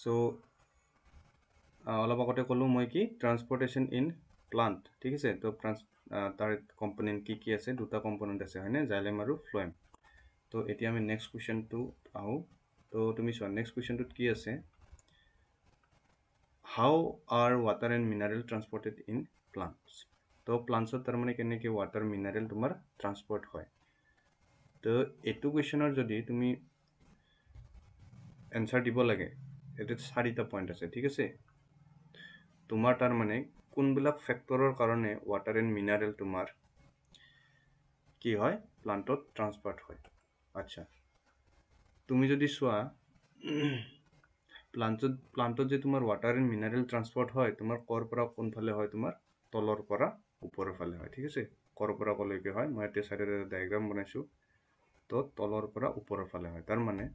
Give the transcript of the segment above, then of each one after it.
So অলপ আগতে ক'লো মই কি ট্ৰান্সপৰ্টেশ্যন ইন প্লান্ট ঠিক আছে তো তাৰ কম্পোনেণ্ট কি আছে দুটা কম্পোনেণ্ট আছে হয়নে জাইলেম আৰু ফ্লোয়েম তো এতিয়া আমি নেক্সট কুৱেশ্যনটো আহোঁ তো তুমি চোৱা নেক্সট কুৱেশ্যনটোত কি আছে how are water and mineral transported in plants তো প্লান্টছত তাৰমানে কেনেকৈ ৱাটাৰ মিনাৰেল তোমাৰ ট্ৰান্সপৰ্ট হয় তো এইটো কুৱেশ্যনৰ যদি তুমি এনচাৰ দিব লাগে এইটোত 4টা পইণ্ট আছে ঠিক আছে তোমাৰ তাৰমানে কোনবিলাক ফেক্টৰৰ কাৰণে ৱাটাৰ এণ্ড মিনাৰেল তোমাৰ কি হয় প্লান্টত ট্ৰান্সপৰ্ট হয় আচ্ছা তুমি যদি চোৱা প্লান্টত যে তোমাৰ ৱাটাৰ এণ্ড মিনাৰেল ট্ৰান্সপৰ্ট হয় তোমাৰ কৰ পৰা কোনফালে হয় তোমাৰ তলৰ পৰা ওপৰৰ ফালে হয় ঠিক আছে কৰ পৰা কলৈকে হয় মই এতিয়া চাইডত এটা ডায়াগ্ৰাম বনাইছো তো তলৰ পৰা ওপৰৰ ফালে হয় তাৰ মানে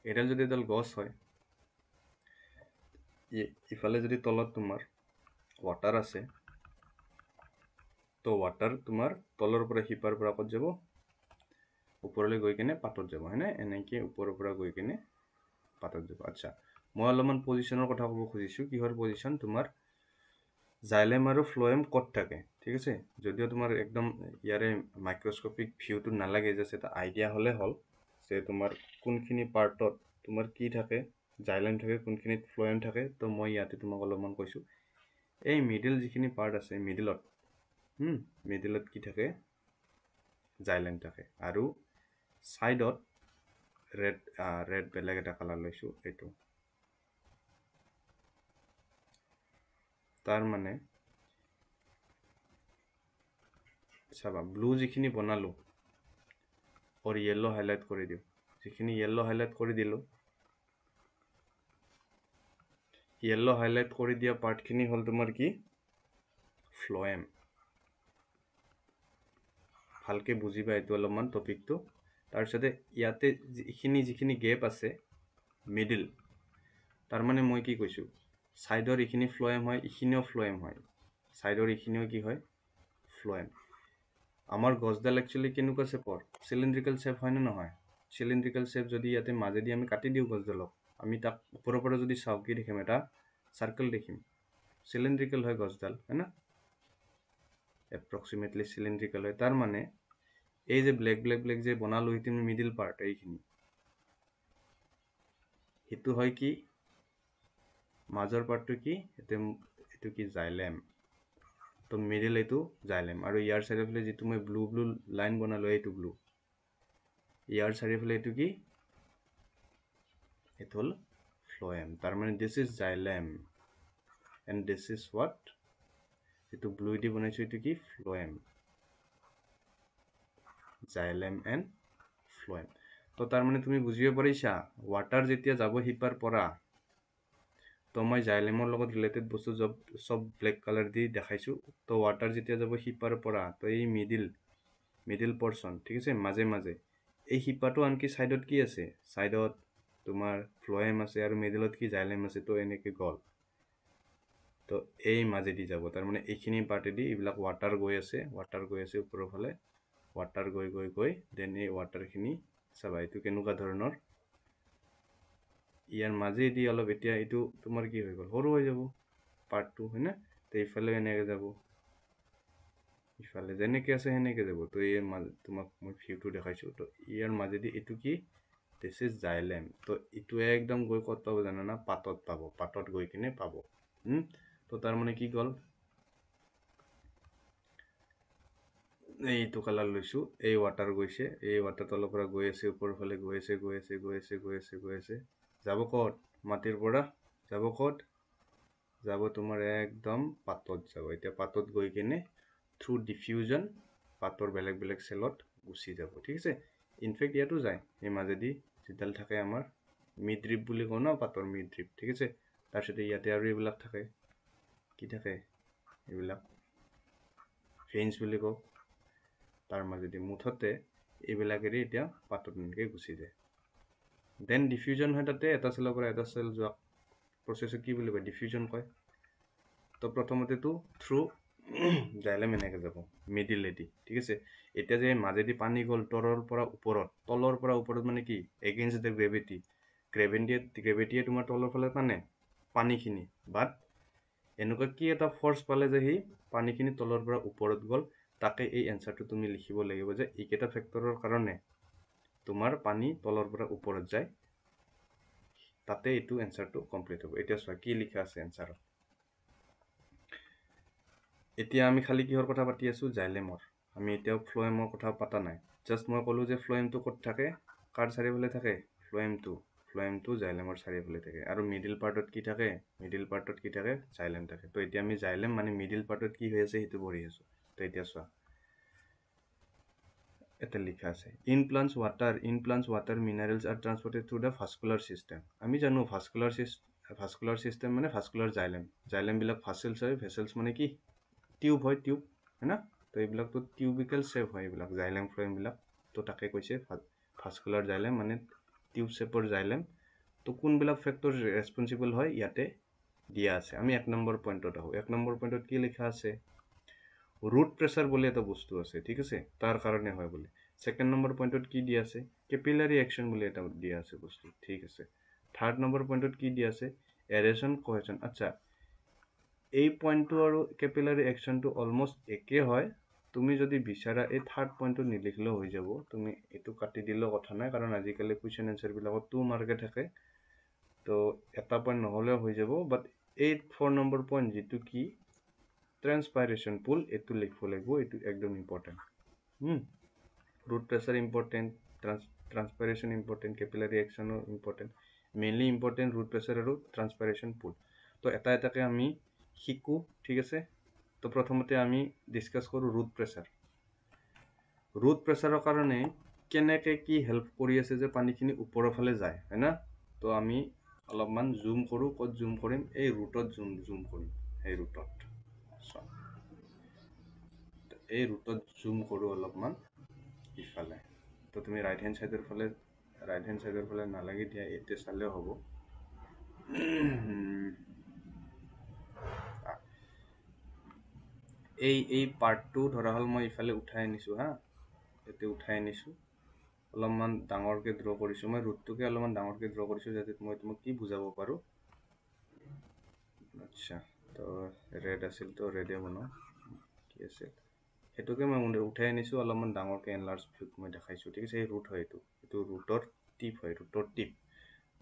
এডাল যদি এডাল গছ হয় ইফালে যদি তলত তোমাৰ ৱাটাৰ আছে তো ৱাটাৰ তোমাৰ তলৰ পৰা হিপাৰ পৰা ক'ত যাব ওপৰলৈ গৈ কিনে পাতত যাব হয়নে এনেকৈ ওপৰৰ পৰা গৈ কিনে পাতত যাব আচ্ছা মই অলপমান পজিশ্যনৰ কথা ক'ব খুজিছোঁ কিহৰ পজিশ্যন তোমাৰ জাইলেম আৰু ফ্লোয়েম ক'ত থাকে ঠিক আছে যদিও তোমাৰ একদম ইয়াৰে মাইক্ৰস্কোপিক ভিউটো নালাগে জাষ্ট এটা আইডিয়া হ'লে হ'ল যে তোমাৰ কোনখিনি পাৰ্টত তোমাৰ কি থাকে জাইলেম থাকে কোনখিনিত ফ্লোয়েম থাকে তো মই ইয়াতে তোমাক অলপমান কৈছোঁ এই মিডিল যিখিনি পাৰ্ট আছে মিডিলত কি থাকে জাইলেম থাকে আৰু সাইডত ৰেড বেলেগ এটা কালাৰ লৈছোঁ এইটো তাৰ মানে চাবা ব্লু যিখিনি বনালো और येलो हाइलाइट কৰি দিও যিখিনি येलो হাইলাইট কৰি দিলো येलो হাইলাইট কৰি দিয়া পাৰ্টখিনি হ'ল তোমাৰ কি ফ্লোয়েম ভালকে বুজিবা এটো অলপমান টপিকটো তাৰপিছতে ইয়াতে যিখিনি গেপ আছে মিডল তাৰ মানে মই কি কৈছো সাইডৰ ইখিনি ফ্লোয়েম হয় ইখিনিও ফ্লোয়েম হয় সাইডৰ ইখিনিও কি হয় ফ্লোয়েম আমাৰ গছডাল একচুয়ালি কেনেকুৱা শেপৰ সিলিন্ড্ৰিকেল শেপ হয় না নহয় সিলিন্ড্ৰিকেল শেপ যদি ইয়াতে মাজেদি আমি কাটি দিও গছডালক আমি তাক ওপৰৰ পৰা যদি চাও কি দেখিম এটা সাৰ্কেল দেখিম সিলিন্ড্ৰিকেল হয় গছডাল হয় না এপ্ৰক্সিমেটলি সিলিন্ড্ৰিকেল হয় তাৰ মানে এই যে ব্লেক যে বনালো ইটো মিডল পাৰ্ট এইখিনি হেতু হয় কি মাজৰ পাৰ্টটো কি এটো কি জাইলেম তো মিডল এটো জাইলেম আৰু ইয়াৰ চাৰিওফালে যেটো মই ব্লু লাইন বনালো এইটো ব্লু ইয়াৰ চাৰিওফালে এটো কি এটো হল ফ্লোয়েম তাৰ মানে this is xylem and this is what এটো ব্লু দি বনাইছো এটো কি ফ্লোয়েম জাইলেম এন্ড ফ্লোয়েম তো তাৰ মানে তুমি বুজিব পাৰিছা ওয়াটাৰ যেতিয়া যাব হিপাৰ পৰা তো মই জাইলেমৰ লগত ৰিলেটেড বস্তু সব ব্ল্যাক কালাৰ দি দেখাইছো তো ওয়াটাৰ যেতিয়া যাব হিপাৰ পৰা তো এই মিডল পোরশন ঠিক আছে মাঝে এই হিপাটো আনকি সাইডত কি আছে সাইডত তোমাৰ ফ্লোয়েম আছে আৰু মিডলত কি জাইলেম আছে তো এনেকে গল তো এই মাজেদি যাব তাৰ মানে এইখিনি পাৰ্টেদি এইবিলাক ওয়াটাৰ গৈ আছে ওপৰৰ ফালে ওয়াটাৰ গৈ দেন এই ওয়াটাৰ খিনি চাবা এইটো কেনেকুৱা ধৰণৰ ইয়াৰ মাজেদি অলপ এতিয়া এইটো তোমাৰ কি হৈ গল সৰু হৈ যাব পাৰ্ট 2 হয়না তো ইফালে এনেকে যাব ইফালে যেনেকে আছে সেনেকে যাব তো এই তোমাক মই ভিউটো দেখাইছো তো ইয়াৰ মাজেদি এইটো কি দিস ইজ জাইলেম তো ইটো একদম গৈ কত পাব জানা না পাতত গৈ কিনে পাব তো তাৰ মানে কি গল এইটো কালাৰ লৈছো এই ওয়াটাৰ গৈছে এই ওয়াটাৰ তলৰ পৰা গৈ আছে ওপৰৰ ফালে গৈ আছে যাব কত মাটিৰ পৰা যাব কত যাব তোমাৰ একদম পাতত যাব এতিয়া পাতত গৈ কিনে থ্ৰু ডিফিউজন পাতৰ বেলেগ সেলত গুচি যাব ঠিক আছে ইনফেক্ট ইয়াতো যায় এই মাজেদি যেডাল থাকে আমাৰ মিড্ৰিপ বুলি কও না পাতৰ মিড্ৰিপ ঠিক আছে তাৰপিছতে ইয়াতে আৰু এইবিলাক থাকে কি থাকে এইবিলাক ফেন্স বুলি কও তাৰ মাজেদি মুঠতে এইবিলাকেৰে এতিয়া পাতত এনেকে গুচি যায় দেন ডিফিউজন হয় তাতে এটা সেলৰ পৰা এটা সেল যোৱা প্ৰসেসক কি বুলি কয় ডিফিউজন কয় তো প্ৰথমতে তো থ্ৰু জাইলেম এনেকৈ যাব মিডিলেদি ঠিক আছে এতিয়া যে মাজেদি পানী গ'ল তলৰ পৰা ওপৰত মানে কি এগেইনষ্ট দ্য গ্ৰেভিটিয়ে তোমাৰ তলৰ ফালে টানে পানীখিনি বাট এনেকুৱা কি এটা ফৰ্চ পালে যে সি পানীখিনি তলৰ পৰা ওপৰত গ'ল তাকে এই এনচাৰটো তুমি লিখিব লাগিব যে এইকেইটা ফেক্টৰৰ কাৰণে তোমাৰ পানী তলৰ পৰা ওপৰত যায় তাতে এইটো এনচাৰটো কমপ্লিট হ'ব এতিয়া চোৱা কি লিখা আছে এনচাৰত এতিয়া আমি খালি কিহৰ কথা পাতি আছো জাইলেমৰ আমি এতিয়াও ফ্লোয়েমৰ কথা পাতা নাই জাষ্ট মই ক'লো যে ফ্লোয়েমটো ক'ত থাকে কাৰ চাৰিওফালে থাকে ফ্লোয়েমটো জাইলেমৰ চাৰিওফালে থাকে আৰু মিডিল পাৰ্টত কি থাকে জাইলেম থাকে তো এতিয়া আমি জাইলেম মানে মিডিল পাৰ্টত কি হৈ আছে সেইটো পঢ়ি আছো তো এতিয়া চোৱা এটা লিখা আছে in plants water minerals are transported through the vascular system আমি জানো ভাস্কুলার সিস্টেম মানে ভাস্কুলার জাইলেম বিলাক ভাসেলস হয় ভেসেলস মানে কি টিউব হয় না তো এইবিলাকতো টিউবিকেল শেপ হয় এইবিলাক জাইলেম ফ্লোয়েম বিলাক তো তাকে কৈছে ভাস্কুলার জাইলেম মানে টিউব শেপৰ জাইলেম তো কোনবিলাক ফেক্টৰ ৰেসপন্সিবল হয় ইয়াতে দিয়া আছে আমি 1 নম্বৰ পইণ্টত আহো 1 নম্বৰ পইণ্টত কি লিখা আছে ৰুট প্ৰেছাৰ বুলি এটা বস্তু আছে ঠিক আছে তাৰ কাৰণে হয় বুলি সেকেন্ড নম্বৰ পইণ্টত কি দিয়া আছে কেপিলাৰি একচন বুলি এটা দিয়া আছে বস্তু ঠিক আছে থাৰ্ড নম্বৰ পইণ্টত কি দিয়া আছে এৰেশন কোহেশন আচ্ছা এই পইণ্টটো আৰু কেপিলাৰি একচনটো অলমোষ্ট একে হয় তুমি যদি বিচাৰা এই থাৰ্ড পইণ্টটো নিলিখিলেও হৈ যাব তুমি এইটো কাটি দিলেও কথা নাই কাৰণ আজিকালি কুৱেশ্যন এনচাৰ বিলাকত 2 মাৰ্কে থাকে তো এটা পইণ্ট নহ'লেও হৈ যাব বাট 4 নম্বৰ পইণ্ট যিটো কি ট্রান্সপাইরেশন পুল এটো লিখব লাগিব এটো একদম important root pressure important transpiration important capillary action important mainly important root pressure আৰু ট্ৰান্সপাইৰেশন পুল তো এটা এটাকে আমি শিকো ঠিক আছে তো প্ৰথমতে আমি ডিসকাস কৰো ৰুট প্ৰেসাৰৰ কাৰণে কেনেকে কি হেল্প কৰি আছে যে পানীখিনি ওপৰৰ ফালে যায় হয় না তো আমি অলপমান জুম কৰো ক'ত জুম কৰিম এই ৰুটত জুম কৰিম এই ৰুটত এই ৰুটত জুম কৰো অলপমান ইফালে তো তুমি ৰাইট হ্যান্ড সাইডৰ ফালে নালাগে দিয়া এতে চালেও হ'ব এই পাৰ্টটো ধৰা হল মই ইফালে উঠাই আনিছো হা এতে উঠাই আনিছো অলপমান ডাঙৰকে ড্ৰ কৰিছো মই ৰুটটোকে অলপমান ডাঙৰকে ড্ৰ কৰিছো যাতে মই তোমাক কি বুজাব পাৰো আচ্ছা তো ৰেড আছিল তো ৰেডে বনাও কি আছে এটোকে মই উঠাই আনিছো অলপমান ডাঙৰকে এনলাৰ্জ ভিউত মই দেখাইছো ঠিক আছে এই ৰুট হয় এটো ৰুটৰ টিপ হয়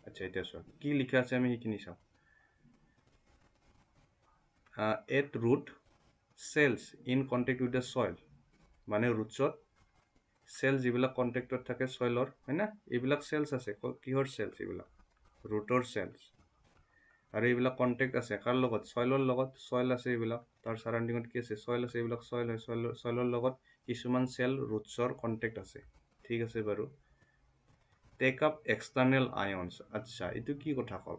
আচ্ছা এটা চোৱা কি লিখা আছে আমি সেইখিনি চাও at root cells in contact with the soil মানে ৰুটছত সেল যিবিলাক কন্টেক্টত থাকে সয়েলৰ হয়না এইবিলাক সেলস আছে কিহৰ সেলস এইবিলাক ৰুটৰ সেলস আৰু এইবিলাক কন্টেক্ট আছে কাৰ লগত সয়েলৰ লগত সয়েল আছে এইবিলাক তাৰ সাৰাউণ্ডিঙত কি আছে সয়েল আছে এইবিলাক সয়েল হয় সয়েলৰ লগত কিছুমান সেল ৰুটছৰ কন্টেক্ট আছে ঠিক আছে বাৰু টেক আপ এক্সটাৰ্নাল আয়নস আচ্ছা এটো কি কথা কল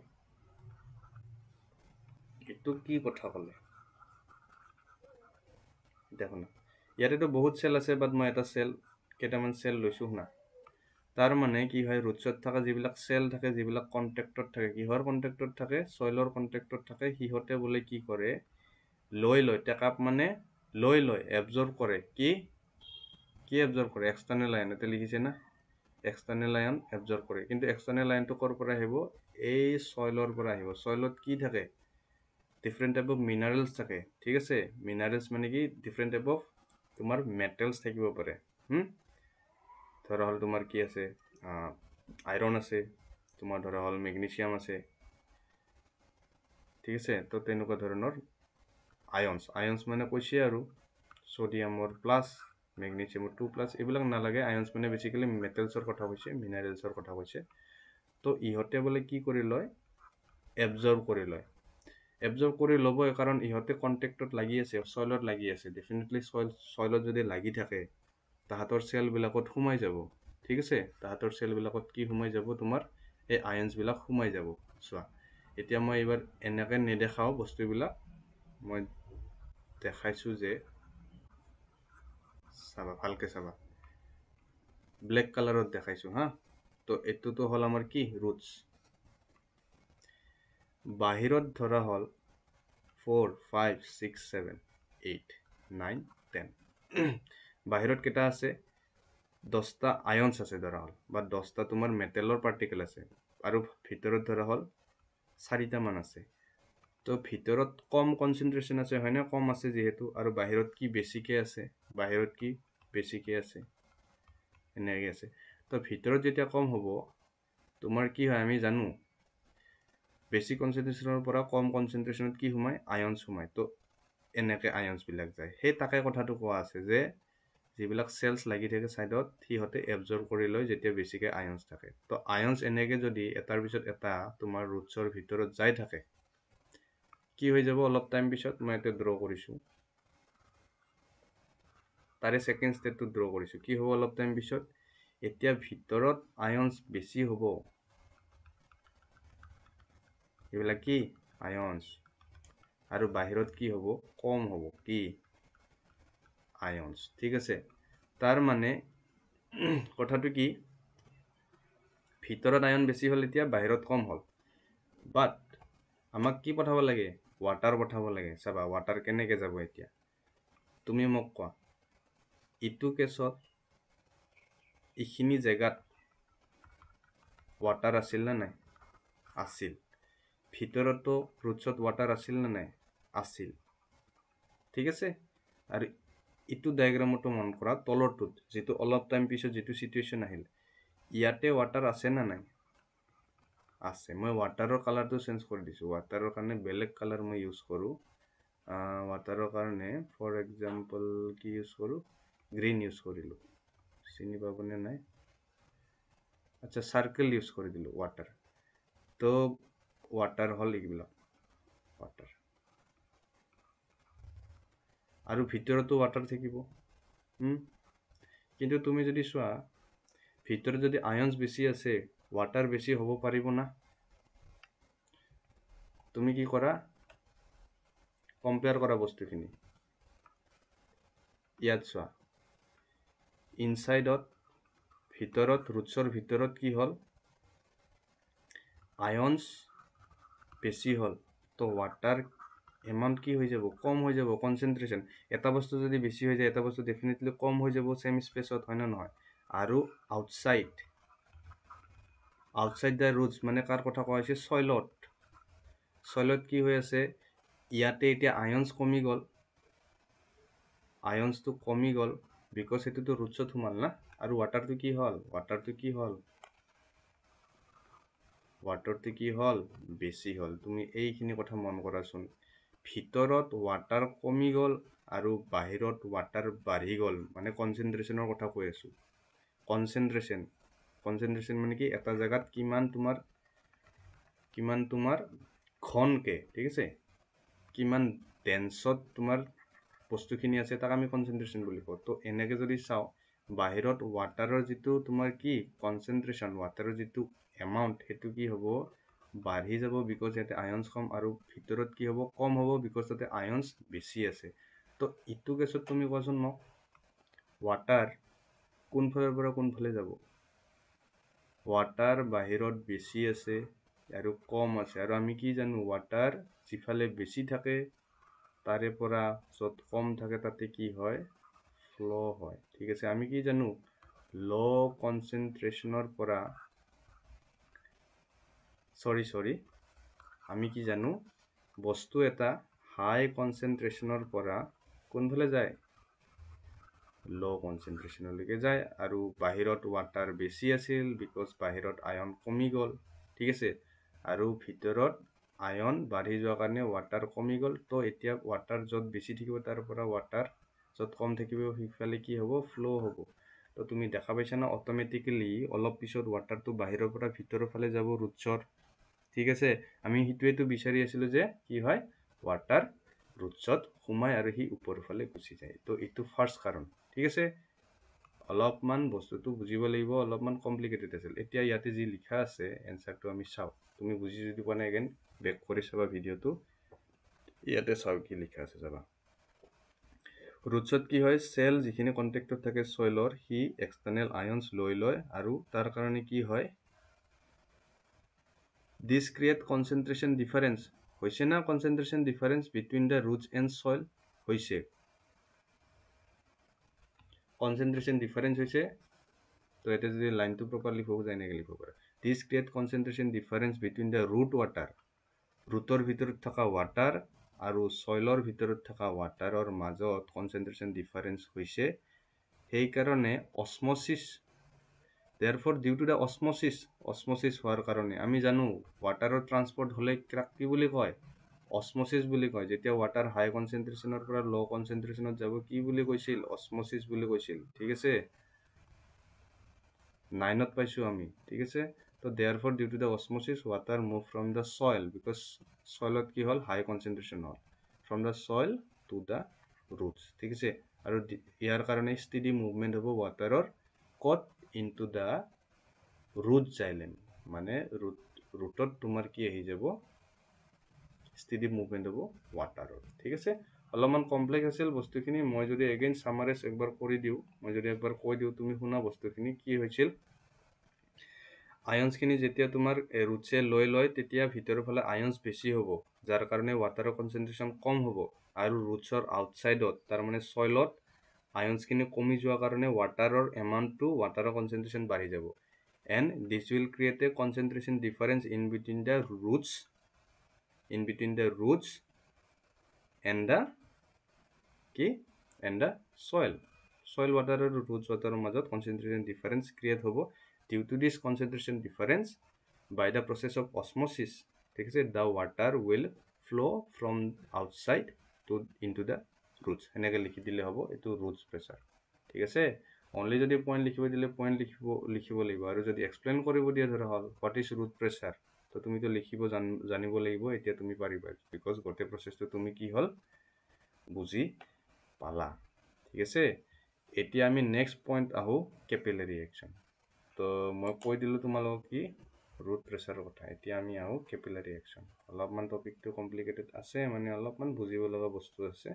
দেখো না ইয়াতেতো বহুত সেল আছে বাট মই এটা সেল কেইটামান সেল লৈছো না তাৰ মানে কি হয় ৰুটছত থকা যিবিলাক সেল থাকে যিবিলাক কন্টেক্টত থাকে কিহৰ কন্টেক্টত থাকে সয়েলৰ কন্টেক্টত থাকে হিহতে বলে কি কৰে লৈ টেক আপ মানে লৈ এবজৰ্ব কৰে কি এবজৰ্ব কৰে এক্সটাৰ্নাল আয়ন এতে লিখিছে না এক্সটাৰ্নাল আয়ন এবজৰ্ব কৰে কিন্তু এক্সটাৰ্নাল আয়নটো কৰ পৰা আহিব এই সয়েলৰ পৰা আহিব সয়েলত কি থাকে different type of minerals থাকে ঠিক আছে minerals মানে কি different type of তোমার metals থাকিব পাৰে ধৰা হল তোমাৰ কি আছে আয়ৰন আছে তোমাৰ ধৰা হল মেগনেসিয়াম আছে ঠিক আছে তো তেনেকুৱা ধৰণৰ আয়নস মানে কৈছে আৰু সোডিয়ামৰ প্লাস মেগনেসিয়ামৰ 2+ এইবিলাক নালাগে আয়নস মানে বেসিক্যালি মেটালছৰ কথা কৈছে মিনাৰেলছৰ কথা কৈছে তো ইহতে বলে কি কৰি লয় এবজৰ্ব কৰি লবই কাৰণ ইহতে কন্টেক্টত লাগি আছে সয়েলত লাগি আছে ডেফিনেটলি সয়েলত যদি লাগি থাকে তাহাতৰ সেল বিলাকত সোমাই যাব ঠিক আছে তাহাতৰ সেল বিলাকত কি সোমাই যাব তোমাৰ এই আয়নস বিলাক সোমাই যাব চোৱা এতিয়া মই এবাৰ এনেকৈ নেদেখাও বস্তুবিলাক মই দেখাইছো যে চাবা ভালকে চাবা ব্ল্যাক কালাৰত দেখাইছো হা তো এটোতো হল আমাৰ কি ৰুটস বাহিৰত ধৰা হল 4 5 6 7 8 9 10 বাহিৰত কেইটা আছে 10টা আয়নছ আছে ধৰা হ'ল বা 10টা তোমাৰ মেটেলৰ পাৰ্টিকেল আছে আৰু ভিতৰত ধৰা হ'ল 4টা মান আছে তো ভিতৰত কম কনচেন্ট্ৰেশন আছে হয় না কম আছে যেহেতু আৰু বাহিৰত কি বেছিকে আছে এনেকৈ আছে তো ভিতৰত যেতিয়া কম হ'ব তোমাৰ কি হয় আমি জানো বেছি কনচেন্ট্ৰেশনৰ পৰা কম কনচেন্ট্ৰেশনত কি সোমায় আয়নছ সোমায় তো এনেকৈ আয়নছ বিলাক যায় সেই তাকে কথাটো কোৱা আছে যে যিবিলাক সেলস লাগি থাকে সাইডত সিহঁতে এবজৰ্ব কৰি লয় যেতিয়া বেছিকে আয়নছ থাকে তো আয়নছ এনেকৈ যদি এটাৰ পিছত এটা তোমাৰ ৰুটছৰ ভিতৰত যাই থাকে কি হৈ যাব অলপ টাইম পিছত মই এটা ড্ৰ কৰিছো তাৰে সেকেন্ড স্টেপটো ড্ৰ কৰিছো কি হ'ব অলপ টাইম পিছত এতিয়া ভিতৰত আয়নছ বেছি হ'ব এইবিলাক কি আয়নছ আৰু বাহিৰত কি হ'ব কম হ'ব কি আয়নছ ঠিক আছে তাৰ মানে কথাটো কি ভিতৰত আয়ন বেছি হ'ল এতিয়া বাহিৰত কম হ'ল বাট আমাক কি পঠাব লাগে ওয়াটাৰ পঠাব লাগে চাবা ওয়াটাৰ কেনেকৈ যাব এতিয়া তুমি মোক কোৱা ইটো কেছত ইখিনি জেগাত ওয়াটাৰ আছিল না নাই আছিল ভিতৰতো ৰুটছত ওয়াটাৰ আছিল না নাই আছিল ঠিক আছে আৰু ইটো ডায়াগ্ৰামটো মন কৰা তলৰটোত যেটো অলপ টাইম পিছত যেটো সিচুৱেশন আহিল ইয়াতে ওয়াটাৰ আছে না নাই আছে মই ওয়াটাৰৰ কালাৰটো চেঞ্জ কৰি দিছো ওয়াটাৰৰ কাৰণে বেলেগ কালাৰ মই ইউজ কৰো ওয়াটাৰৰ কাৰণে ফৰ এক্সাম্পল কি ইউজ কৰো গ্ৰীন ইউজ কৰিলো চিনি পাবনে নাই আচ্ছা সাৰ্কেল ইউজ কৰি দিলো ওয়াটাৰ তো ওয়াটাৰ হল এইবিলাক ওয়াটাৰ আৰু ভিতৰতো ওয়াটাৰ থাকিব কিন্তু তুমি যদি চোৱা ভিতৰত যদি আয়নছ বেছি আছে ওয়াটাৰ বেছি হ'ব পাৰিব না তুমি কি কৰা কম্পেয়াৰ কৰা বস্তুখিনি ইয়াত চোৱা ইনসাইডত ভিতৰত ৰুটছৰ ভিতৰত কি হল আয়নছ বেছি হল তো ওয়াটাৰ এমাউন্ট কি হৈ যাব কম হৈ যাব কনসেন্ট্রেশন এটা বস্তু যদি বেছি হৈ যায় এটা বস্তু ডেফিনেটলি কম হৈ যাব সেম স্পেসত হয় না নহয় আৰু আউটসাইড দ্য ৰুটছ মানে কাৰ কথা কোৱা হৈছে সয়লত কি হৈ আছে ইয়াতে এতিয়া আয়নছ কমি গল আয়নছটো কমি গল বিকজ এটোতো ৰুটছত সোমাল না আৰু ওয়াটাৰটো কি হল বেছি হল তুমি এইখিনি কথা মন কৰাচোন ভিতৰত ওয়াটাৰ কমি গল আৰু বাহিৰত ওয়াটাৰ বাঢ়ি গল মানে কনসেন্ট্ৰেশনৰ কথা কৈ আছো কনসেন্ট্ৰেশন মানে কি এটা জায়গাত কিমান তোমাৰ ঘনকে ঠিক আছে কিমান ডেন্সত তোমাৰ বস্তুখিনি আছে তাক আমি কনসেন্ট্ৰেশন বুলি কওঁ তো এনেকে যদি চাও বাহিৰত ওয়াটাৰৰ যেটো তোমাৰ কি কনসেন্ট্ৰেশন ওয়াটাৰৰ যেটো এমাউন্ট হেতু কি হ'ব বাঢ়ি যাব বিকজ ইয়াতে আয়নছ কম আৰু ভিতৰত কি হ'ব কম হ'ব বিকজ তাতে আয়নছ বেছি আছে তো ইটো কেছত তুমি কোৱাচোন মোক ওয়াটাৰ কোনফালৰ পৰা কোনফালে যাব ওয়াটাৰ বাহিৰত বেছি আছে আৰু কম আছে আৰু আমি কি জানো ওয়াটাৰ যিফালে বেছি থাকে তাৰে পৰা যত কম থাকে তাতে কি হয় ফ্লো হয় ঠিক আছে আমি কি জানো লো কনসেন্ট্ৰেশনৰ পৰা সৰি আমি কি জানো বস্তু এটা হাই কনসেন্ট্ৰেশনৰ পৰা কোনফালে যায় লো কনসেন্ট্ৰেশনলৈকে যায় আৰু বাহিৰত ওয়াটাৰ বেছি আছিল বিকজ বাহিৰত আয়ন কমি গল ঠিক আছে আৰু ভিতৰত আয়ন বাঢ়ি যোৱাৰ কাৰণে ওয়াটাৰ কমি গল তো এতিয়া ওয়াটাৰ যত বেছি থাকিব তাৰ পৰা ওয়াটাৰ যত কম থাকিব সিফালে কি হ'ব ফ্লো হ'ব তো তুমি দেখা পাইছা না অটোমেটিক্যালি অলপ পিছত ওয়াটাৰটো বাহিৰৰ পৰা ভিতৰৰ ফালে যাব ৰুটছৰ ঠিক আছে আমি হিটোৱেটো বিচাৰি আছিলো যে কি হয় ওয়াটাৰ ৰুটছত সোমাই আৰু হি ওপৰৰ ফালে গুচি যায় তো ইটো ফাৰ্স্ট কাৰণ ঠিক আছে অলপমান বস্তুটো বুজিব লাগিব অলপমান কমপ্লিকেটেড আছিল এতিয়া ইয়াতে যি লিখা আছে এনসাৰটো আমি চাও তুমি বুজি যদি কোৱা নাই again বেক কৰি চাবা ভিডিওটো ইয়াতে চাও কি লিখা আছে যাবা ৰুটছত কি হয় সেল যিখিনি কন্টেক্টত থাকে সয়লৰ হি এক্সটাৰ্নাল আয়নছ লৈ লয় আৰু তাৰ কাৰণে কি হয় this create concentration difference হৈছে না concentration difference between the roots and soil হৈছে কনচেন্ট্ৰেশ্যন ডিফাৰেঞ্চ হৈছে তো এটা যদি লাইনটো প্ৰপাৰলি লিখিব যায় এনেকৈ লিখিব পাৰা this create concentration difference between the root water ৰুটৰ ভিতৰত থকা ৱাটাৰ আৰু ছইলৰ ভিতৰত থকা ৱাটাৰৰ মাজত কনচেন্ট্ৰেশ্যন ডিফাৰেঞ্চ হৈছে সেইকাৰণে অসমোচিছ therefore due to the osmosis হোৱাৰ কাৰণে আমি জানো ৱাটাৰৰ ট্ৰান্সপৰ্ট হ'লে কি বুলি কয় অসমোচিছ বুলি কয় যেতিয়া ৱাটাৰ হাই কনচেন্ট্ৰেশ্যনৰ পৰা ল' কনচেন্ট্ৰেশ্যনত যাব কি বুলি কৈছিল অসমোচিছ বুলি কৈছিল ঠিক আছে 9ত পাইছো আমি ঠিক আছে তো therefore due to the osmosis water move from the soil because soilত কি হ'ল high concentration হ'ল from the soil to the roots ঠিক আছে আৰু ইয়াৰ কাৰণে steady movement হ'ব waterৰ কত into the root xylem মানে rootত তোমাৰ কি আহি যাব steady movement হ'ব waterৰ ঠিক আছে অলপমান কমপ্লেক্স আছিল বস্তুখিনি মই যদি এগেইন সামাৰাইজ একবাৰ কৰি দিও মই যদি একবাৰ কৈ দিও তুমি শুনা বস্তুখিনি কি হৈছিল আয়ন্সখিনি যেতিয়া তোমাৰ ৰুটছে লয় তেতিয়া ভিতৰৰ ফালে আয়ন্স বেছি হ'ব যাৰ কাৰণে ৱাটাৰৰ কনচেন্ট্ৰেশ্যন কম হ'ব আৰু ৰুটছৰ আউটসাইডত তাৰ মানে সয়লত আয়ন্সখিনি কমি যোৱাৰ কাৰণে ৱাটাৰৰ এমাউন্টটো ৱাটাৰৰ কনচেন্ট্ৰেশ্যন বাঢ়ি যাব and this will create a concentration difference in between the roots and the soil water and roots water মাজত concentration difference create হ'ব due to this concentration difference by the process of osmosis ঠিক আছে the water will flow from outside into the roots এনেকৈ লিখি দিলে হ'ব এটো roots pressure ঠিক আছে only যদি পয়েন্ট লিখিব দিলে পয়েন্ট লিখিব লাগিব আৰু যদি এক্সপ্লেইন কৰিব দিয়া ধৰা হল what is root pressure তো তুমি তো লিখিব জানিব লাগিব এতিয়া তুমি পাৰিবা because গোটে প্ৰসেসটো তুমি কি হল বুজি পালা ঠিক আছে এতিয়া আমি নেক্সট পয়েন্ট আহো ক্যাপিলারি অ্যাকশন তো মই কৈ দিলো তোমালোক কি root pressure কথা এতিয়া আমি আহো ক্যাপিলারি অ্যাকশন অলপমান টপিকটো কমপ্লিকেটেড আছে মানে অলপমান বুজিব লগা বস্তু আছে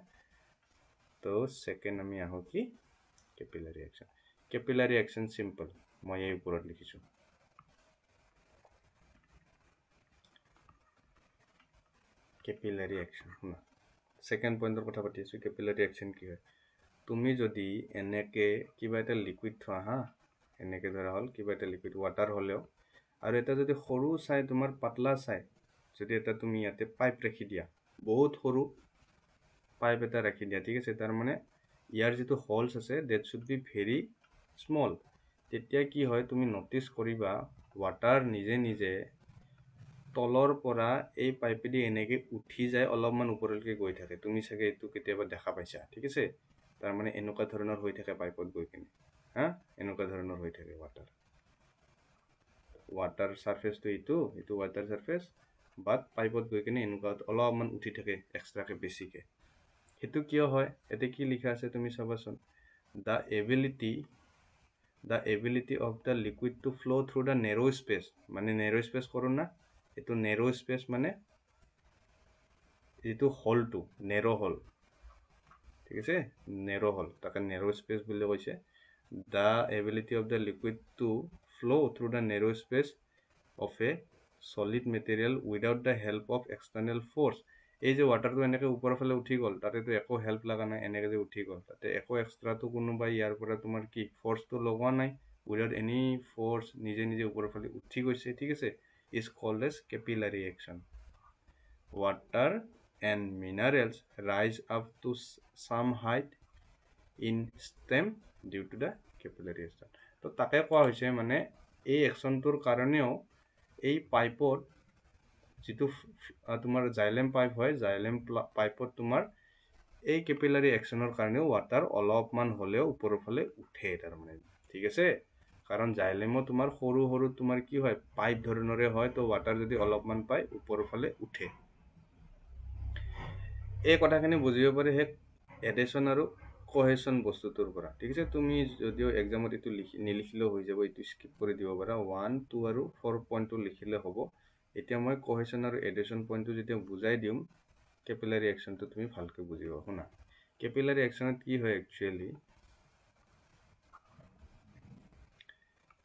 তো সেকেন্ড আমি আহো কি capillary action simple মই এই ওপৰত লিখিছো capillary action শুনা সেকেন্ড পয়েন্টৰ কথা পাতি আছো capillary action কি হয় তুমি যদি এনেকে কিবা এটা লিকুইড থোৱা হা এনেকে ধৰা হল কিবা এটা লিকুইড ওয়াটাৰ হলেও আৰু এটা যদি সৰু চাই তোমাৰ পাতলা চাই যদি এটা তুমি ইয়াতে পাইপ ৰাখি দিয়া বহুত সৰু পাইপ এটা ৰাখি দিয়া ঠিক আছে তাৰ মানে ইয়াৰ যেটো হোলস আছে that should be very small তেতিয়া কি হয় তুমি নোটিস কৰিবা ওয়াটাৰ নিজে তলৰ পৰা এই পাইপেদি এনেকে উঠি যায় অলপমান ওপৰলৈকে গৈ থাকে তুমি চাগে এটো কেতিয়াবা দেখা পাইছা ঠিক আছে তাৰ মানে এনেকুৱা ধৰণৰ হৈ থাকে পাইপত গৈ কিনে হা এনেকুৱা ধৰণৰ হৈ থাকে ওয়াটাৰ সাৰফেসটো এটো ওয়াটাৰ সাৰফেস বাট পাইপত গৈ কিনে এনেকুৱা অলপমান উঠি থাকে এক্সট্ৰাকে বেছিকে হেতু কিয় হয় এতে কি লিখা আছে তুমি চাবাচোন the ability of the liquid to flow through the narrow space মানে narrow space করো না এটো narrow space মানে এটো হলটো narrow hole ঠিক আছে narrow hole তাকে narrow space বুলি কৈছে the ability of the liquid to flow through the narrow space of a solid material without the help of external force এই যে ওয়াটারটো এনেকে উপৰৰ ফালে উঠি গল তাতে তো একো হেল্প লাগা নাই এনেকে যে উঠি গল তাতে একো এক্সট্ৰা তো কোনোবা ইয়াৰ পৰা তোমাৰ কি ফোৰ্স তো লগোৱা নাই without any force নিজে উপৰৰ ফালে উঠি গৈছে ঠিক আছে is called as capillary action water and minerals rise up to some height in stem due to the capillary action তো তাকে কোৱা হৈছে মানে এই অ্যাকশনটোৰ কাৰণেও এই পাইপত যেটো তোমাৰ জাইলেম পাইপ হয় জাইলেম পাইপত তোমাৰ এই ক্যাপিলাৰি অ্যাকশনৰ কাৰণে ওয়াটাৰ অলপমান হলেও ওপৰৰ ফালে উঠে তাৰ মানে ঠিক আছে কাৰণ জাইলেমো তোমাৰ সৰু তোমাৰ কি হয় পাইপ ধৰণৰে হয় তো ওয়াটাৰ যদি অলপমান পাই ওপৰৰ ফালে উঠে এই কথাখিনি বুজিব পাৰি হে এডিশন আৰু কোহেশন বস্তুটোৰ পৰা ঠিক আছে তুমি যদিও এক্সামত এটো নিলিখিলেও হৈ যাব এটো স্কিপ কৰি দিব পাৰা 1 2 আৰু 4 পইণ্টটো লিখিলে হ'ব এতিয়া মই কোহেশন আৰু এডিশন পইণ্টটো যেতিয়া বুজাই দিম capillary action তো তুমি ভালকে বুজিবা শুনা capillary action কি হয় একচুয়ালি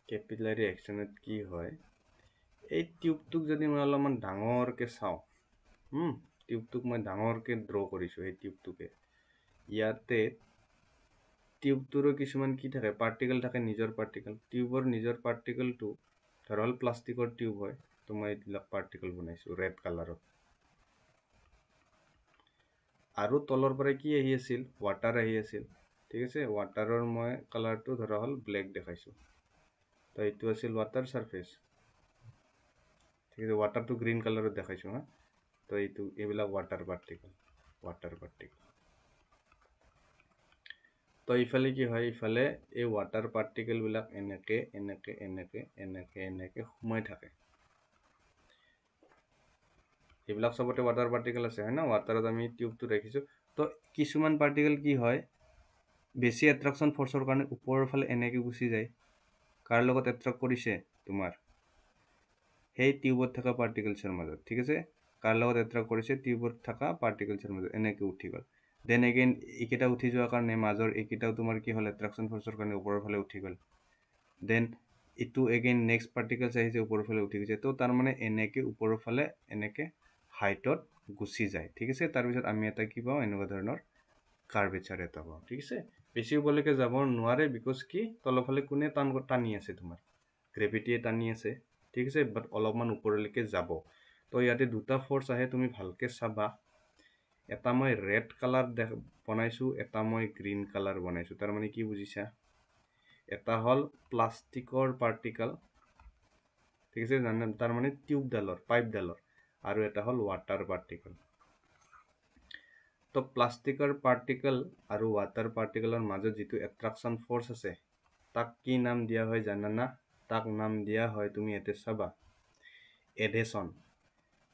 capillary action কি হয় এই টিউবটোক যদি মই অলপমান ডাঙৰকে চাও টিউবটোক মই ডাঙৰকে ড্ৰ কৰিছো এই টিউবটোকে ইয়াতে টিউবটোৰো কিছুমান কি থাকে পাৰ্টিকেল থাকে নিজৰ পাৰ্টিকেল টিউবৰ নিজৰ পাৰ্টিকেলটো ধৰ হ'ল প্লাষ্টিকৰ টিউব হয় তো মই এইবিলাক পাৰ্টিকেল বনাইছোঁ ৰেড কালাৰত আৰু তলৰ পৰা কি আহি আছিল ৱাটাৰ আহি আছিল ঠিক আছে ৱাটাৰৰ মই কালাৰটো ধৰা হ'ল ব্লেক দেখাইছোঁ তো এইটো আছিল ৱাটাৰ সাৰফেস ঠিক আছে ৱাটাৰটো গ্ৰীণ কালাৰত দেখাইছোঁ হা তো এইবিলাক ৱাটাৰ পাৰ্টিকেল তো ইফালে কি হয় ইফালে এই ৱাটাৰ পাৰ্টিকেল বিলাক এনেকে সোমাই থাকে এইবিলাক সবতে ৱাটাৰ পাৰ্টিকেল আছে হয় না ৱাটাৰত আমি টিউবটো ৰাখিছোঁ তো কিছুমান পাৰ্টিকেল কি হয় বেছি এট্ৰাকশ্যন ফৰ্চৰ কাৰণে ওপৰৰ ফালে এনেকে গুচি যায় কাৰ লগত এট্ৰাক্ট কৰিছে তোমাৰ সেই টিউবত থকা পাৰ্টিকেলছৰ মাজত ঠিক আছে কাৰ লগত এট্ৰাক্ট কৰিছে টিউবত থকা পাৰ্টিকেলছৰ মাজত এনেকে উঠি গ'ল দেন এগেইন এইকেইটা উঠি যোৱাৰ কাৰণে মাজৰ এইকেইটাও তোমাৰ কি হ'ল এট্ৰাকশ্যন ফৰ্চৰ কাৰণে ওপৰৰ ফালে উঠি গ'ল দেন এইটো এগেইন নেক্সট পাৰ্টিকেলছ আহিছে ওপৰৰ ফালে উঠি গৈছে তো তাৰমানে এনেকে ওপৰৰ ফালে এনেকে হাইটত গুচি যায় ঠিক আছে তাৰপিছত আমি এটা কি পাওঁ এনেকুৱা ধৰণৰ কাৰ্ভেচাৰ এটা পাওঁ ঠিক আছে বেছি ওপৰলৈকে যাব নোৱাৰে বিকজ কি তলৰ ফালে কোনে টানি আছে তোমাৰ গ্ৰেভিটিয়ে টানি আছে ঠিক আছে বাট অলপমান ওপৰলৈকে যাব তো ইয়াতে দুটা ফৰ্চ আহে তুমি ভালকে চাবা এটা মই ৰেড কালাৰ বনাইছোঁ এটা মই গ্ৰীণ কালাৰ বনাইছোঁ তাৰ মানে কি বুজিছা এটা হ'ল প্লাষ্টিকৰ পাৰ্টিকেল ঠিক আছে জানেন তাৰ মানে টিউবডালৰ পাইপডালৰ আৰু এটা হ'ল ৱাটাৰ পাৰ্টিকেল তো প্লাষ্টিকৰ পাৰ্টিকেল আৰু ৱাটাৰ পাৰ্টিকেলৰ মাজত যিটো এট্ৰাকশ্যন ফৰ্চ আছে তাক কি নাম দিয়া হয় জানানা তাক নাম দিয়া হয় তুমি ইয়াতে চাবা এডেশ্যন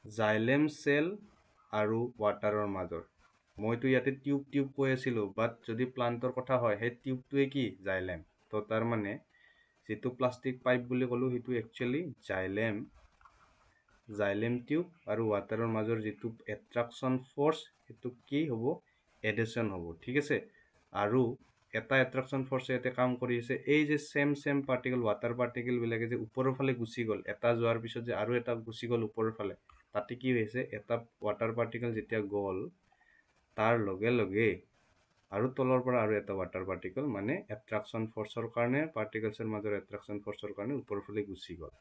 জাইলেম চেল আৰু ৱাটাৰৰ মাজত মইতো ইয়াতে টিউব কৈ আছিলোঁ বাট যদি প্লান্টৰ কথা হয় সেই টিউবটোৱে কি জাইলেম তো তাৰ মানে যিটো প্লাষ্টিক পাইপ বুলি ক'লোঁ সেইটো একচুৱেলি জাইলেম টিউব আৰু ৱাটাৰৰ মাজৰ যিটো এট্ৰাকশ্যন ফৰ্চ সেইটো কি হ'ব এডেশ্যন হ'ব ঠিক আছে আৰু এটা এট্ৰাকশ্যন ফৰ্চে ইয়াতে কাম কৰি আছে এই যে চেম পাৰ্টিকেল ৱাটাৰ পাৰ্টিকেল বিলাকে যে ওপৰৰ ফালে গুচি গ'ল এটা যোৱাৰ পিছত যে আৰু এটা গুচি গ'ল ওপৰৰ ফালে তাতে কি হৈছে এটা ৱাটাৰ পাৰ্টিকেল যেতিয়া গ'ল তাৰ লগে লগে আৰু তলৰ পৰা আৰু এটা ৱাটাৰ পাৰ্টিকেল মানে এট্ৰাকশ্যন ফৰ্চৰ কাৰণে পাৰ্টিকেলছৰ মাজৰ এট্ৰাকশ্যন ফৰ্চৰ কাৰণে ওপৰৰ ফালে গুচি গ'ল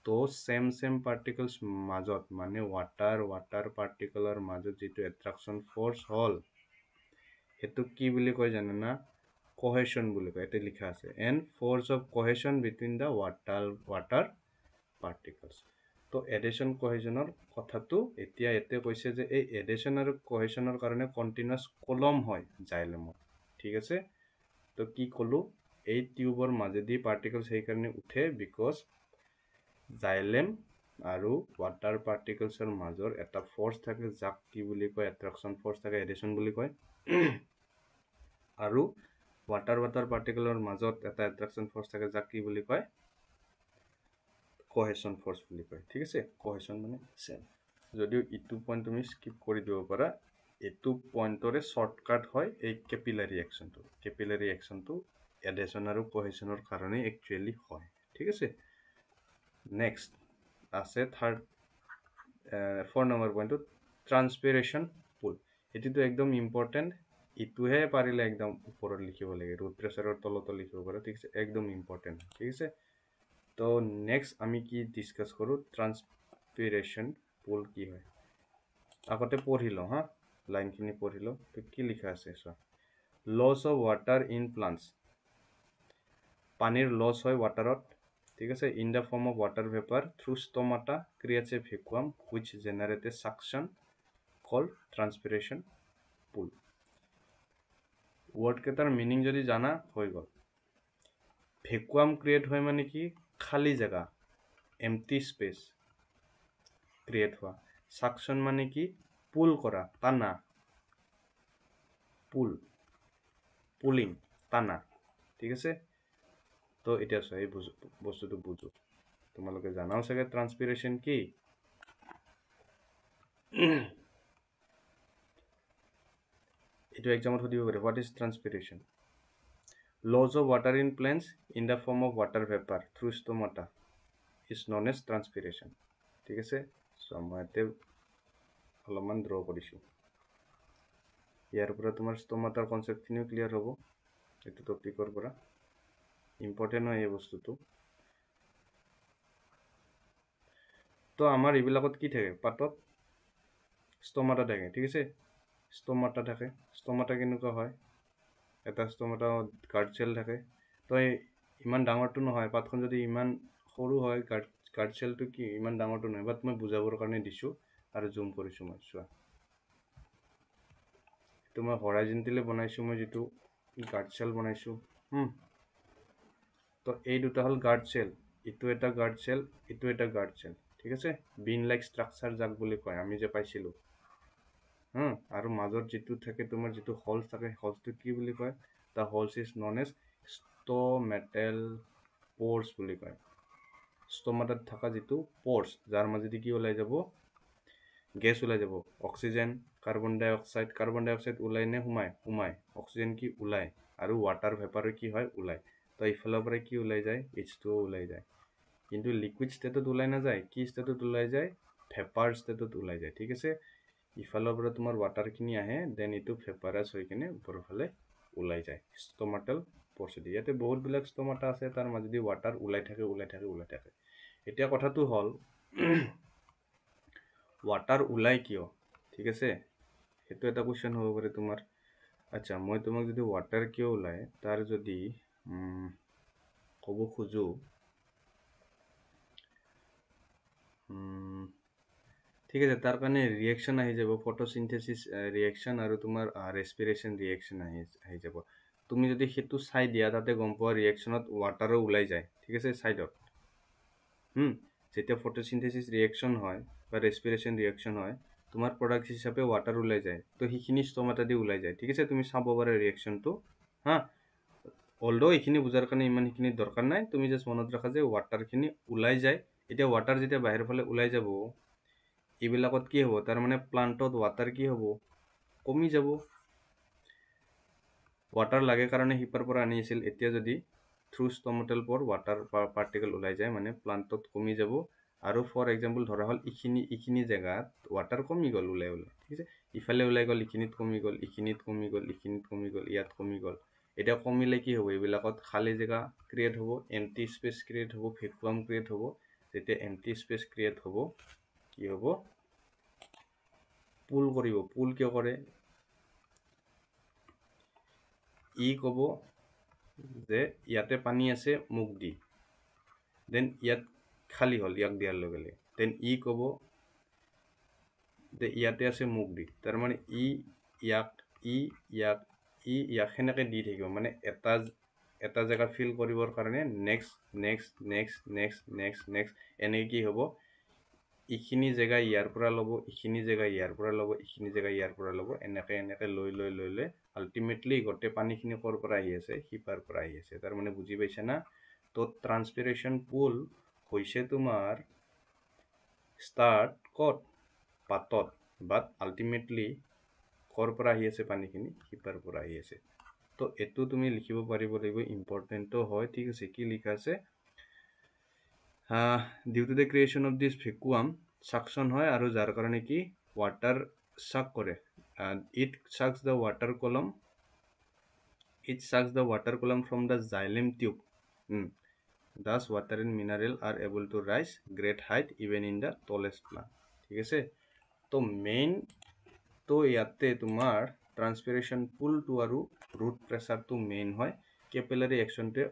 তো চেম পাৰ্টিকেলছ মাজত মানে ৱাটাৰ পাৰ্টিকেলৰ মাজত যিটো এট্ৰাকশ্যন ফৰ্চ হ'ল সেইটো কি বুলি কয় জানা কোহেশন বুলি কয় এতে লিখা আছে and force of cohesion between the water particles তো এডেশ্যন কোহেশনৰ কথাটো এতিয়া ইয়াতে কৈছে যে এই এডেশ্যন আৰু কোহেশনৰ কাৰণে কণ্টিনিউৱাছ কলম হয় জাইলেমত ঠিক আছে তো কি ক'লো এই টিউবৰ মাজেদি পাৰ্টিকেলছ সেইকাৰণে উঠে বিকজ জাইলেম আৰু ৱাটাৰ পাৰ্টিকেলছৰ মাজৰ এটা ফৰ্চ থাকে যাক কি বুলি কয় এট্ৰাকশ্যন ফৰ্চ থাকে এডেশ্যন বুলি কয় আৰু ৱাটাৰ পাৰ্টিকেলৰ মাজত এটা এট্ৰাকশ্যন ফৰ্চ থাকে যাক কি বুলি কয় কোহেশন ফৰ্চ বুলি কয় ঠিক আছে কোহেশন মানে চেম যদিও ইটো পইণ্ট তুমি স্কিপ কৰি দিব পাৰা এইটো পইণ্টৰে শ্বৰ্টকাট হয় এই কেপিলাৰী একশ্যনটো এডেশ্যন আৰু কোহেশনৰ কাৰণে একচুৱেলি হয় ঠিক আছে নেক্সট আছে 4 নম্বৰ পইণ্টটো ট্ৰান্সপিৰেশ্যন পুল এইটোতো একদম ইম্পৰ্টেণ্ট ইটোহে পাৰিলে একদম ওপৰত লিখিব লাগে ৰুট প্ৰেছাৰৰ তলতো লিখিব পাৰা ঠিক আছে একদম ইম্পৰ্টেণ্ট ঠিক আছে তো নেক্সট আমি কি ডিছকাছ কৰোঁ ট্ৰান্সপিৰেশ্যন পুল কি হয় আগতে পঢ়ি লওঁ হা লাইনখিনি পঢ়ি লওঁ তো কি লিখা আছে চোৱা loss of water in plants পানীৰ লছ হয় ৱাটাৰত ঠিক আছে in the form of water vapour through stomata creates a vacuum which generate a suction called transpiration pull word কেইটাৰ মিনিং যদি জানা হৈ গ'ল ভেকুৱাম ক্ৰিয়েট হয় মানে কি খালী জেগা এমটি স্পেচ ক্ৰিয়েট হোৱা সাকশ্যন মানে কি পুল কৰা টানা পুলিং টানা ঠিক আছে তো এতিয়া চোৱা এই বস্তুটো বুজো তোমালোকে জানাও চাগে ট্ৰান্সপিৰেশ্যন কি এইটো এক্সামত সুধিব পাৰে what is transpiration loss of water in plants in the form of water vapour through stomata is known as transpiration ঠিক আছে চ' মই ইয়াতে অলপমান ড্ৰ কৰিছোঁ ইয়াৰ পৰা তোমাৰ ষ্টমাটাৰ কনচেপ্টখিনিও ক্লিয়াৰ হ'ব এইটো টপিকৰ পৰা ইম্পৰ্টেণ্ট হয় এই বস্তুটো। তো আমাৰ এইবিলাকত কি থাকে, পাতত ষ্টমাটা থাকে, ঠিক আছে। ষ্টমাটা থাকে, ষ্টমাটা কেনেকুৱা হয়, এটা ষ্টমাটা গাৰ্ড চেল থাকে। তো ইমান ডাঙৰটো নহয়, পাতখন যদি ইমান সৰু হয়, গাৰ্ড চেলটো কি ইমান ডাঙৰটো নহয়, বাট মই বুজাবৰ কাৰণে দিছোঁ আৰু জুম কৰিছোঁ মই, চোৱা। এইটো মই হৰাইজেণ্টেলি বনাইছোঁ, মই যিটো গাৰ্ড চেল বনাইছোঁ। তো এই দুটা হ'ল গাৰ্ড চেল, ইটো এটা গাৰ্ড চেল, ইটো এটা গাৰ্ড চেল, ঠিক আছে। বিন লাইক ষ্ট্ৰাকচাৰ যাক বুলি কয়, আমি যে পাইছিলোঁ। আৰু মাজত যিটো থাকে তোমাৰ, যিটো হলছ থাকে, হলছটো কি বুলি কয়, the holes is known as stomatal pores বুলি কয়। ষ্টমাটাত থকা যিটো প'ৰ্ছ, যাৰ মাজেদি কি ওলাই যাব, গেছ ওলাই যাব, অক্সিজেন, কাৰ্বন ডাই অক্সাইড ওলাই নে সোমাই, অক্সিজেন কি ওলাই, আৰু ৱাটাৰ ভেপাৰ কি হয়, ওলাই। তো এইফালৰ পৰা কি ওলাই যায়, H2O ওলাই যায়। কিন্তু লিকুইড ষ্টেটত ওলাই নাযায়, কি ষ্টেটত ওলাই যায়, ভেপাৰ ষ্টেটত ওলাই যায়, ঠিক আছে। ইফালৰ পৰা তোমাৰ ৱাটাৰখিনি আহে, দেন এইটো ভেপাৰাইজ হৈ কিনে ওপৰৰ ফালে ওলাই যায়, ষ্টমাটেল প'ৰ্ছ। ইয়াতে বহুতবিলাক ষ্টমাটা আছে, তাৰ মাজেদি ৱাটাৰ ওলাই থাকে। এতিয়া কথাটো হ'ল ৱাটাৰ ওলাই কিয়, ঠিক আছে, সেইটো এটা কুৱেশ্যন হ'ব পাৰে তোমাৰ। আচ্ছা, মই তোমাক যদি ৱাটাৰ কিয় ওলাই তাৰ যদি ক'ব খোজোঁ, ঠিক আছে, তাৰ কাৰণে ৰিয়েকশ্যন আহি যাব, ফটোচিনথেচিছ ৰিয়েকশ্যন আৰু তোমাৰ ৰেছপিৰেশ্যন ৰিয়েকশ্যন আহি যাব। তুমি যদি সেইটো চাই দিয়া, তাতে গম পোৱা ৰিয়েকশ্যনত ৱাটাৰো ওলাই যায়, ঠিক আছে, ছাইডত। যেতিয়া ফটোচিনথেচিছ ৰিয়েকশ্যন হয় বা ৰেছপিৰেশ্যন ৰিয়েকশ্যন হয়, তোমাৰ প্ৰডাক্ট হিচাপে ৱাটাৰ ওলাই যায়, তো সেইখিনি ষ্টমাটা দি ওলাই যায়, ঠিক আছে। তুমি চাব পাৰা ৰিয়েকশ্যনটো, অলদো এইখিনি বুজাৰ কাৰণে ইমান সেইখিনি দৰকাৰ নাই, তুমি জাষ্ট মনত ৰাখা যে ৱাটাৰখিনি ওলাই যায়। এতিয়া ৱাটাৰ যেতিয়া বাহিৰৰ ফালে ওলাই যাব, এইবিলাকত কি হ'ব, তাৰমানে প্লাণ্টত ৱাটাৰ কি হ'ব, কমি যাব। ৱাটাৰ লাগে কাৰণে সিপাৰ পৰা আনি আছিল, এতিয়া যদি থ্ৰু ষ্টমাটেল প'ৰ ৱাটাৰ পাৰ্টিকেল ওলাই যায়, মানে প্লাণ্টত কমি যাব। আৰু ফৰ এক্সাম্পল ধৰা হ'ল এইখিনি জেগাত ৱাটাৰ কমি গ'ল ওলাই, ঠিক আছে। ইফালে ওলাই গ'ল, এইখিনিত কমি গ'ল, এইখিনিত কমি গ'ল, এইখিনিত কমি গ'ল, ইয়াত কমি গ'ল। এতিয়া কমিলে কি হ'ব, এইবিলাকত খালী জেগা ক্ৰিয়েট হ'ব, এম্পটি স্পেচ ক্ৰিয়েট হ'ব, ভেকুৱাম ক্ৰিয়েট হ'ব। যেতিয়া এম্পটি স্পেচ ক্ৰিয়েট হ'ব, কি হ'ব, পুল কৰিব। পুল কিয় কৰে, ই ক'ব যে ইয়াতে পানী আছে, মোক দি, দেন ইয়াত খালী হ'ল, ইয়াক দিয়াৰ লগে লগে, দেন ই ক'ব যে ইয়াতে আছে, মোক দি। তাৰমানে ইয়াক সেনেকৈ দি থাকিব, মানে এটা জেগা ফিল কৰিবৰ কাৰণে নেক্সট এনেকৈ কি হ'ব, এইখিনি জেগা ইয়াৰ পৰা ল'ব, এইখিনি জেগা ইয়াৰ পৰা ল'ব, এইখিনি জেগা ইয়াৰ পৰা ল'ব, এনেকৈ লৈ আল্টিমেটলি গোটেই পানীখিনি ক'ৰ পৰা আহি আছে, সিপাৰ পৰা আহি আছে। তাৰমানে বুজি পাইছা না। তো ট্ৰান্সপিৰেশ্যন পুল হৈছে তোমাৰ ষ্টাৰ্ট ক'ত, পাতত, বাট আল্টিমেটলি ক'ৰ পৰা আহি আছে পানীখিনি, সিপাৰ পৰা আহি আছে। তো এইটো তুমি লিখিব পাৰিব লাগিব, ইম্পৰ্টেণ্টো হয়, ঠিক আছে। কি লিখা আছে, due to the creation of this vacuum suction হয়, আৰু যাৰ কাৰণে কি ৱাটাৰ চাক কৰে, it sucks the water column from the xylem tube, thus water and mineral are able to rise great height even in the tallest plant, ঠিক আছে। তো main তো ইয়াতে তোমাৰ ট্ৰান্সপিৰেশ্যন পুলটো আৰু ৰুট প্ৰেছাৰটো মেইন হয়, কেপিলাৰী একশ্যনটোৱে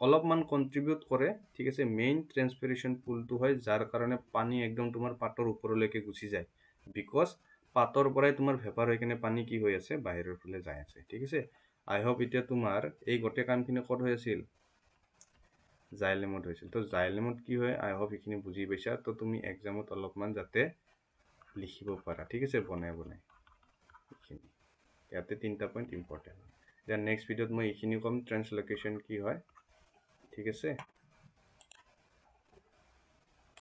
অলপমান কণ্ট্ৰিবিউট কৰে, ঠিক আছে। মেইন ট্ৰান্সপিৰেশ্যন পুলটো হয় যাৰ কাৰণে পানী একদম তোমাৰ পাতৰ ওপৰলৈকে গুচি যায়, বিকজ পাতৰ পৰাই তোমাৰ ভেপাৰ হৈ কিনে পানী কি হৈ আছে, বাহিৰৰ ফালে যাই আছে, ঠিক আছে। আই হোপ এতিয়া তোমাৰ এই গোটেই কামখিনি ক'ত হৈ আছিল, জাইলেমত হৈছিল। তো জাইলেমত কি হয়, আই হোপ এইখিনি বুজি পাইছা। তো তুমি এক্সামত অলপমান যাতে লিখিব পাৰা, ঠিক আছে, বনাই এইখিনি ইয়াতে 3টা পইণ্ট ইম্পৰ্টেণ্ট হয়। এতিয়া নেক্সট ভিডিঅ'ত মই এইখিনি ক'ম, ট্ৰেন্সলোকেশ্যন কি হয়, ঠিক আছে।